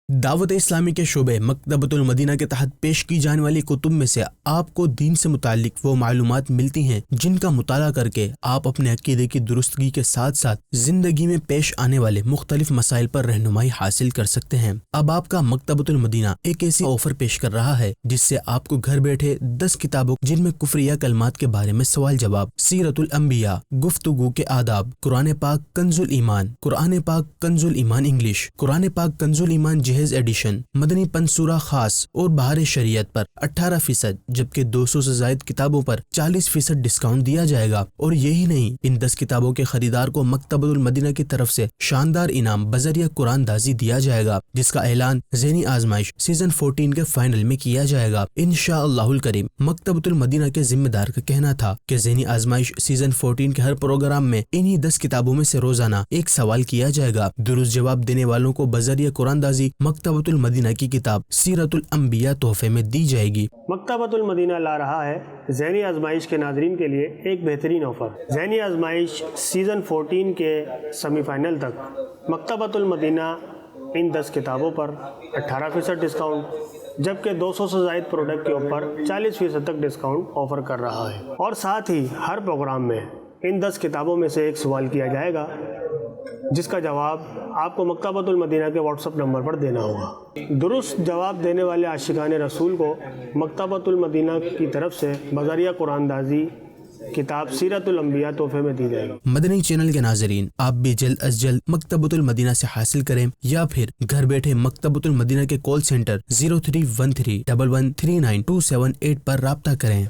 دعوت اسلامی کے شعبے مکتبۃ المدینہ کے تحت پیش کی جانے والی کتب میں سے آپ کو دین سے متعلق وہ معلومات ملتی ہیں جن کا مطالعہ کر کے آپ اپنے عقیدے کی درستگی کے ساتھ ساتھ زندگی میں پیش آنے والے مختلف مسائل پر رہنمائی حاصل کر سکتے ہیں۔ اب آپ کا مکتبۃ المدینہ ایک ایسی آفر پیش کر رہا ہے جس سے آپ کو گھر بیٹھے 10 کتابوں جن میں کفریہ کلمات کے بارے میں سوال جواب، سیرت الانبیاء، گفتگو کے آداب، قرآن پاک کنز الایمان، قرآن پاک کنز الایمان انگلش، قرآن پاک کنز الایمان جہیز ایڈیشن، مدنی پنسورہ خاص اور بہار شریعت پر 18% جبکہ 200 سے زائد کتابوں پر 40% ڈسکاؤنٹ دیا جائے گا۔ اور یہی نہیں، ان 10 کتابوں کے خریدار کو مکتبۃ المدینہ کی طرف سے شاندار انعام بذریعہ قرآن دازی دیا جائے گا، جس کا اعلان ذہنی آزمائش سیزن 14 کے فائنل میں کیا جائے گا انشاءاللہ الکریم۔ مکتبۃ المدینہ کے ذمہ دار کا کہنا تھا کہ ذہنی آزمائش سیزن 14 کے ہر پروگرام میں انہی 10 کتابوں میں سے روزانہ ایک سوال کیا جائے گا۔ درست جواب دینے والوں کو بذریعہ قرآن دازی مکتبۃ المدینہ کی کتاب سیرت الانبیاء تحفے میں دی جائے گی۔ مکتبۃ المدینہ لا رہا ہے ذہنی آزمائش کے ناظرین کے لیے ایک بہترین آفر۔ ذہنی آزمائش سیزن 14 کے سیمی فائنل تک مکتبۃ المدینہ ان 10 کتابوں پر 18% ڈسکاؤنٹ جبکہ 200 سے زائد پروڈکٹ کے اوپر 40% تک ڈسکاؤنٹ آفر کر رہا ہے، اور ساتھ ہی ہر پروگرام میں ان 10 کتابوں میں سے ایک سوال کیا جائے گا جس کا جواب آپ کو مکتبۃ المدینہ کے واٹس ایپ نمبر پر دینا ہوگا۔ درست جواب دینے والے عاشقان رسول کو مکتبۃ المدینہ کی طرف سے بذریعہ قرآن دازی کتاب سیرت الانبیاء تحفے میں دی جائے گی۔ مدنی چینل کے ناظرین، آپ بھی جلد از جلد مکتبۃ المدینہ سے حاصل کریں یا پھر گھر بیٹھے مکتبۃ المدینہ کے کال سینٹر 0313 1139 278 پر رابطہ کریں۔